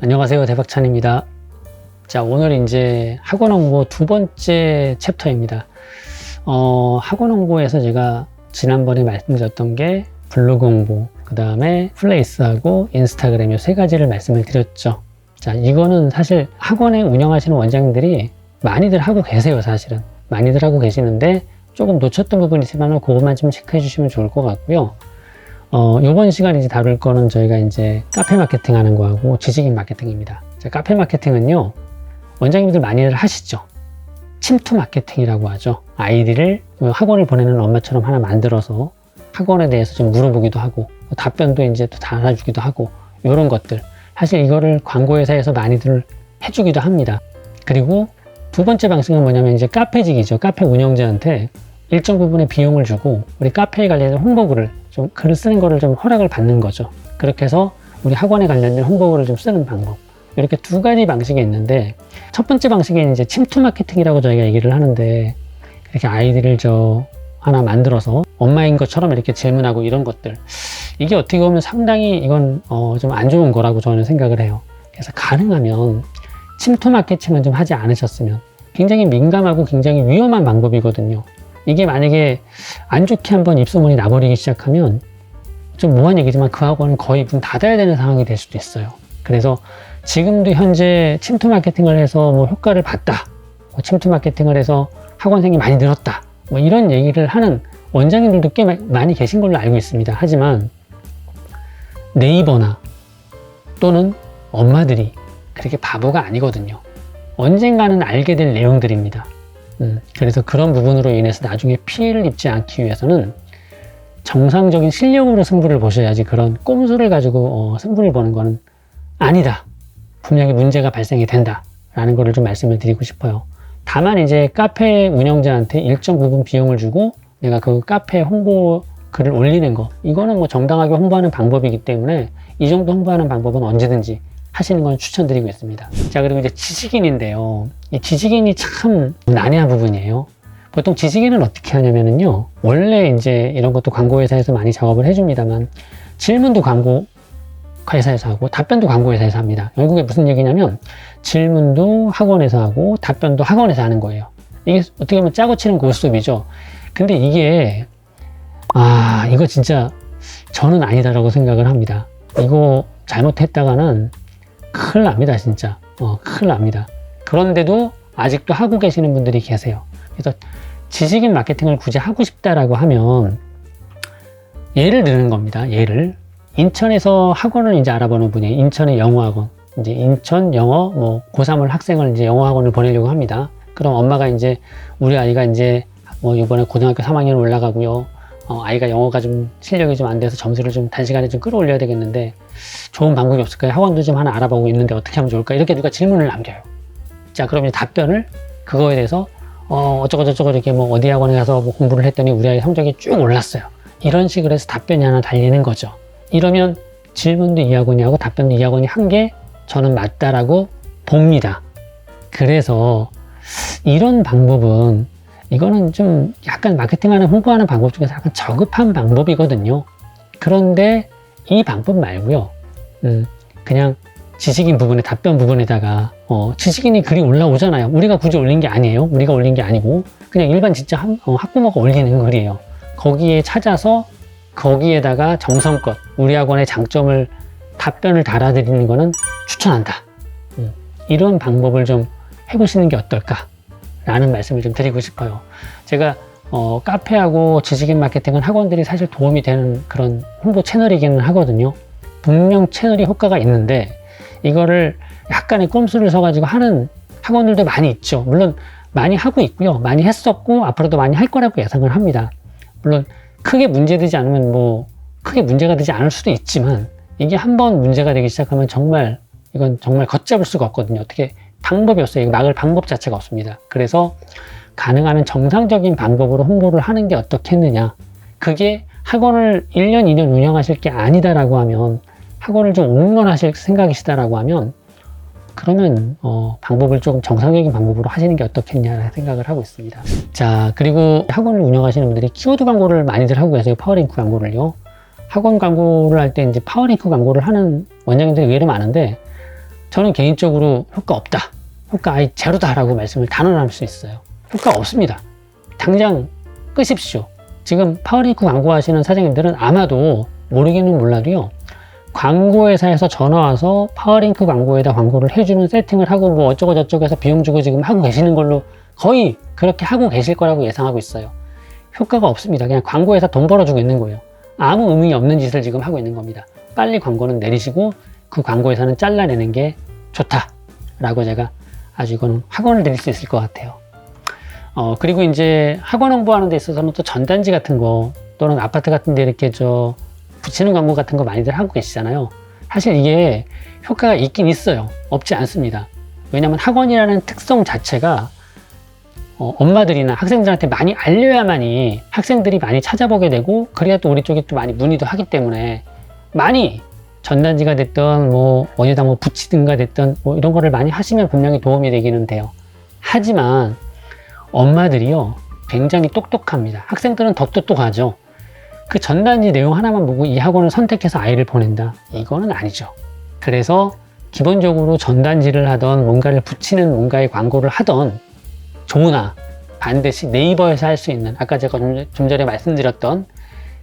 안녕하세요, 대박찬입니다. 자, 오늘 이제 학원 홍보 두 번째 챕터입니다. 학원 홍보에서 제가 지난번에 말씀드렸던 게 블로그 홍보, 그 다음에 플레이스하고 인스타그램 이 세 가지를 말씀을 드렸죠. 자, 이거는 사실 학원에 운영하시는 원장님들이 많이들 하고 계세요, 사실은. 많이들 하고 계시는데 조금 놓쳤던 부분이 있으면 그것만 좀 체크해 주시면 좋을 것 같고요. 이번 시간에 이제 다룰 거는 저희가 이제 카페 마케팅 하는 거하고 지식인 마케팅입니다. 자, 카페 마케팅은요, 원장님들 많이들 하시죠. 침투 마케팅이라고 하죠. 아이디를 학원을 보내는 엄마처럼 하나 만들어서 학원에 대해서 좀 물어보기도 하고, 답변도 이제 또 달아주기도 하고, 이런 것들. 사실 이거를 광고회사에서 많이들 해주기도 합니다. 그리고 두 번째 방식은 뭐냐면 이제 카페직이죠. 카페 운영자한테 일정 부분의 비용을 주고 우리 카페에 관련된 홍보글을 좀 글을 쓰는 거를 좀 허락을 받는 거죠. 그렇게 해서 우리 학원에 관련된 홍보글을 좀 쓰는 방법. 이렇게 두 가지 방식이 있는데, 첫 번째 방식은 이제 침투 마케팅이라고 저희가 얘기를 하는데, 이렇게 아이디를 하나 만들어서 엄마인 것처럼 이렇게 질문하고 이런 것들. 이게 어떻게 보면 상당히 이건 좀 안 좋은 거라고 저는 생각을 해요. 그래서 가능하면 침투 마케팅은 좀 하지 않으셨으면, 굉장히 민감하고 굉장히 위험한 방법이거든요. 이게 만약에 안 좋게 한번 입소문이 나버리기 시작하면 좀 뭐한 얘기지만 그 학원은 거의 문 닫아야 되는 상황이 될 수도 있어요. 그래서 지금도 현재 침투 마케팅을 해서 뭐 효과를 봤다, 침투 마케팅을 해서 학원생이 많이 늘었다, 뭐 이런 얘기를 하는 원장님들도 꽤 많이 계신 걸로 알고 있습니다. 하지만 네이버나 또는 엄마들이 그렇게 바보가 아니거든요. 언젠가는 알게 될 내용들입니다. 그래서 그런 부분으로 인해서 나중에 피해를 입지 않기 위해서는 정상적인 실력으로 승부를 보셔야지, 그런 꼼수를 가지고 승부를 보는 거는 아니다, 분명히 문제가 발생이 된다 라는 거를 좀 말씀을 드리고 싶어요. 다만 이제 카페 운영자한테 일정 부분 비용을 주고 내가 그 카페 홍보 글을 올리는 거, 이거는 뭐 정당하게 홍보하는 방법이기 때문에 이 정도 홍보하는 방법은 언제든지 하시는 건 추천드리고 있습니다. 자, 그리고 이제 지식인인데요. 이 지식인이 참 난해한 부분이에요. 보통 지식인은 어떻게 하냐면요, 원래 이제 이런 것도 광고회사에서 많이 작업을 해줍니다만, 질문도 광고회사에서 하고 답변도 광고회사에서 합니다. 결국에 무슨 얘기냐면 질문도 학원에서 하고 답변도 학원에서 하는 거예요. 이게 어떻게 보면 짜고 치는 고스톱이죠. 근데 이게 이거 진짜 저는 아니다라고 생각을 합니다. 이거 잘못했다가는 큰일 납니다, 진짜. 큰일 납니다. 그런데도 아직도 하고 계시는 분들이 계세요. 그래서 지식인 마케팅을 굳이 하고 싶다라고 하면 예를 드는 겁니다. 예를. 인천에서 학원을 이제 알아보는 분이, 인천의 영어학원, 이제 인천 영어 고3을 학생을 이제 영어학원을 보내려고 합니다. 그럼 엄마가 이제 우리 아이가 이제 이번에 고등학교 3학년 올라가고요. 아이가 영어가 좀 실력이 좀 안 돼서 점수를 좀 단시간에 좀 끌어올려야 되겠는데 좋은 방법이 없을까요? 학원도 좀 하나 알아보고 있는데 어떻게 하면 좋을까? 이렇게 누가 질문을 남겨요. 자, 그럼 이제 답변을 그거에 대해서 어쩌고저쩌고 이렇게 어디 학원에 가서 공부를 했더니 우리 아이 성적이 쭉 올랐어요. 이런 식으로 해서 답변이 하나 달리는 거죠. 이러면 질문도 이 학원이 하고 답변도 이 학원이 한 게 저는 맞다라고 봅니다. 그래서 이런 방법은, 이거는 좀 약간 마케팅하는, 홍보하는 방법 중에서 약간 저급한 방법이거든요. 그런데 이 방법 말고요, 그냥 지식인 부분에, 답변 부분에다가 지식인이 글이 올라오잖아요. 우리가 굳이 올린 게 아니에요. 우리가 올린 게 아니고 그냥 일반 진짜 학부모가 올리는 글이에요. 거기에 찾아서 거기에다가 정성껏 우리 학원의 장점을, 답변을 달아드리는 거는 추천한다. 이런 방법을 좀 해보시는 게 어떨까 라는 말씀을 좀 드리고 싶어요. 제가 카페하고 지식인 마케팅은 학원들이 사실 도움이 되는 그런 홍보 채널이기는 하거든요. 분명 채널이 효과가 있는데 이거를 약간의 꼼수를 써가지고 하는 학원들도 많이 있죠. 물론 많이 하고 있고요, 많이 했었고 앞으로도 많이 할 거라고 예상을 합니다. 물론 크게 문제되지 않으면 크게 문제가 되지 않을 수도 있지만, 이게 한번 문제가 되기 시작하면 이건 정말 걷잡을 수가 없거든요. 어떻게 방법이 없어요. 이거 막을 방법 자체가 없습니다. 그래서 가능하면 정상적인 방법으로 홍보를 하는 게 어떻겠느냐. 그게 학원을 1년, 2년 운영하실 게 아니다라고 하면, 학원을 좀 옹론하실 생각이시다라고 하면, 그러면 방법을 조금 정상적인 방법으로 하시는 게 어떻겠냐라는 생각을 하고 있습니다. 자, 그리고 학원을 운영하시는 분들이 키워드 광고를 많이들 하고 계세요. 파워링크 광고를요. 학원 광고를 할 때 이제 파워링크 광고를 하는 원장님들이 의외로 많은데, 저는 개인적으로 효과 없다, 효과 아예 제로다 라고 말씀을 단언할 수 있어요. 효과 없습니다. 당장 끄십시오. 지금 파워링크 광고하시는 사장님들은 아마도 모르기는 몰라도요, 광고회사에서 전화 와서 파워링크 광고에다 광고를 해주는 세팅을 하고 뭐 어쩌고 저쩌고 해서 비용 주고 지금 하고 계시는 걸로 거의 그렇게 하고 계실 거라고 예상하고 있어요. 효과가 없습니다. 그냥 광고회사 돈 벌어주고 있는 거예요. 아무 의미 없는 짓을 지금 하고 있는 겁니다. 빨리 광고는 내리시고 그 광고회사는 잘라내는 게 좋다 라고 제가 아주 이거는 학원을 드릴 수 있을 것 같아요. 그리고 이제 학원 홍보하는 데 있어서는 또 전단지 같은 거 또는 아파트 같은 데 이렇게 붙이는 광고 같은 거 많이들 하고 계시잖아요. 사실 이게 효과가 있긴 있어요. 없지 않습니다. 왜냐하면 학원이라는 특성 자체가 엄마들이나 학생들한테 많이 알려야만이 학생들이 많이 찾아보게 되고, 그래야 또 우리 쪽에 또 많이 문의도 하기 때문에 많이 전단지가 됐든 뭐 어디다 뭐 붙이든가 됐든 뭐 이런 거를 많이 하시면 분명히 도움이 되기는 돼요. 하지만 엄마들이요 굉장히 똑똑합니다. 학생들은 더 똑똑하죠. 그 전단지 내용 하나만 보고 이 학원을 선택해서 아이를 보낸다, 이거는 아니죠. 그래서 기본적으로 전단지를 하던 뭔가를 붙이는 뭔가의 광고를 하던 조나 반드시 네이버에서 할 수 있는, 아까 제가 좀 전에 말씀드렸던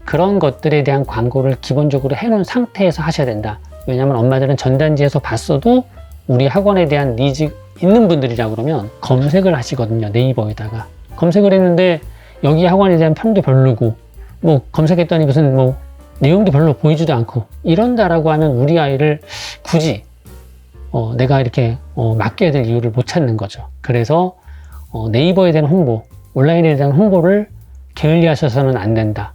그런 것들에 대한 광고를 기본적으로 해놓은 상태에서 하셔야 된다. 왜냐하면 엄마들은 전단지에서 봤어도 우리 학원에 대한 니즈 있는 분들이라 그러면 검색을 하시거든요. 네이버에다가 검색을 했는데 여기 학원에 대한 평도 별로고 뭐 검색했더니 무슨 뭐 내용도 별로 보이지도 않고 이런다라고 하면 우리 아이를 굳이 내가 이렇게 맡겨야 될 이유를 못 찾는 거죠. 그래서 네이버에 대한 홍보, 온라인에 대한 홍보를 게을리 하셔서는 안 된다.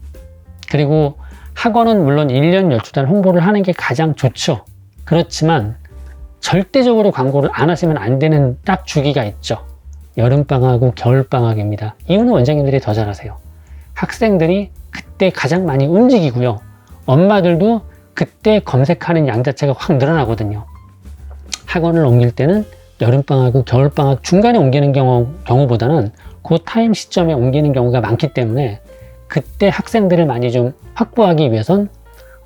그리고 학원은 물론 1년 12달 홍보를 하는 게 가장 좋죠. 그렇지만 절대적으로 광고를 안 하시면 안 되는 딱 주기가 있죠. 여름방학하고 겨울방학입니다. 이유는 원장님들이 더 잘하세요. 학생들이 그때 가장 많이 움직이고요. 엄마들도 그때 검색하는 양 자체가 확 늘어나거든요. 학원을 옮길 때는 여름방학하고 겨울방학 중간에 옮기는 경우보다는 그 타임 시점에 옮기는 경우가 많기 때문에 그때 학생들을 많이 좀 확보하기 위해선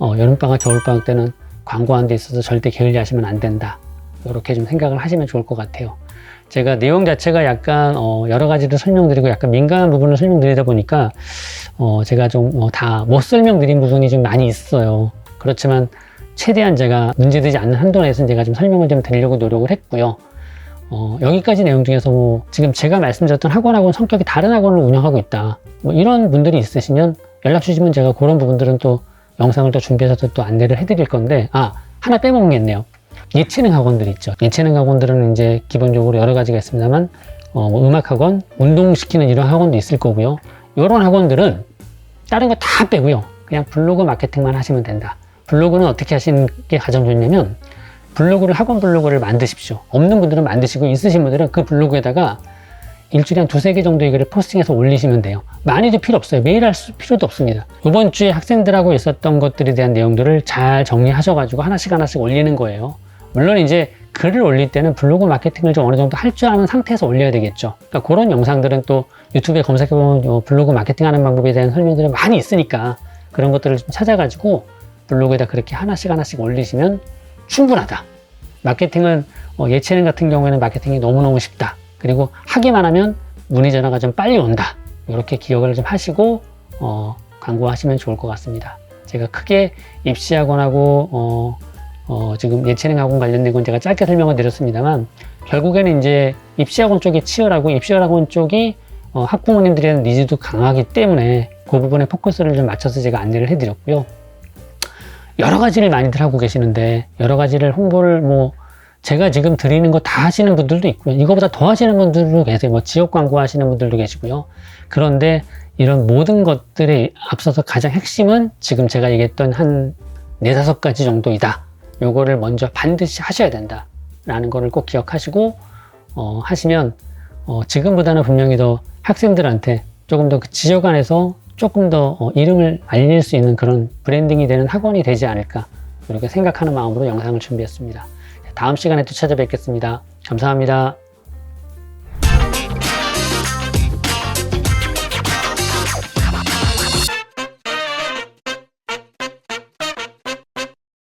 여름방학, 겨울방학 때는 광고하는 데 있어서 절대 게을리 하시면 안 된다. 이렇게 좀 생각을 하시면 좋을 것 같아요. 제가 내용 자체가 약간 여러 가지를 설명드리고 약간 민감한 부분을 설명드리다 보니까 제가 좀 다 못 설명드린 부분이 좀 많이 있어요. 그렇지만 최대한 제가 문제되지 않는 한도 내에서는 제가 좀 설명을 좀 드리려고 노력을 했고요. 여기까지 내용 중에서 뭐 지금 제가 말씀드렸던 학원하고는 성격이 다른 학원을 운영하고 있다, 뭐 이런 분들이 있으시면 연락 주시면 제가 그런 부분들은 또 영상을 또 준비해서 또 안내를 해드릴 건데, 하나 빼먹은 게 있네요. 예체능 학원들 있죠. 예체능 학원들은 이제 기본적으로 여러 가지가 있습니다만 뭐 음악 학원, 운동시키는 이런 학원도 있을 거고요. 이런 학원들은 다른 거 다 빼고요. 그냥 블로그 마케팅만 하시면 된다. 블로그는 어떻게 하시는 게 가장 좋냐면 블로그를, 학원 블로그를 만드십시오. 없는 분들은 만드시고 있으신 분들은 그 블로그에다가 일주일에 한 2-3개 정도의 글을 포스팅해서 올리시면 돼요. 많이도 필요 없어요. 매일 할 필요도 없습니다. 이번 주에 학생들하고 있었던 것들에 대한 내용들을 잘 정리하셔가지고 하나씩 올리는 거예요. 물론 이제 글을 올릴 때는 블로그 마케팅을 좀 어느 정도 할 줄 아는 상태에서 올려야 되겠죠. 그러니까 그런 영상들은 또 유튜브에 검색해보면 블로그 마케팅 하는 방법에 대한 설명들이 많이 있으니까 그런 것들을 좀 찾아가지고 블로그에다 그렇게 하나씩 올리시면 충분하다. 마케팅은 예체능 같은 경우에는 마케팅이 너무너무 쉽다. 그리고 하기만 하면 문의 전화가 좀 빨리 온다. 이렇게 기억을 좀 하시고 광고하시면 좋을 것 같습니다. 제가 크게 입시학원하고 지금 예체능학원 관련된 건 제가 짧게 설명을 드렸습니다만, 결국에는 이제 입시학원 쪽이 치열하고 입시학원 쪽이 학부모님들에 대한 니즈도 강하기 때문에 그 부분에 포커스를 좀 맞춰서 제가 안내를 해드렸고요. 여러 가지를 많이들 하고 계시는데 여러 가지를 홍보를 뭐 제가 지금 드리는 거 다 하시는 분들도 있고요. 이거보다 더 하시는 분들도 계세요. 뭐 지역 광고 하시는 분들도 계시고요. 그런데 이런 모든 것들에 앞서서 가장 핵심은 지금 제가 얘기했던 한 4-5가지 정도이다. 요거를 먼저 반드시 하셔야 된다 라는 거를 꼭 기억하시고 하시면 지금보다는 분명히 더 학생들한테 조금 더 그 지역 안에서 조금 더 이름을 알릴 수 있는 그런 브랜딩이 되는 학원이 되지 않을까, 이렇게 생각하는 마음으로 영상을 준비했습니다. 다음 시간에 또 찾아뵙겠습니다. 감사합니다.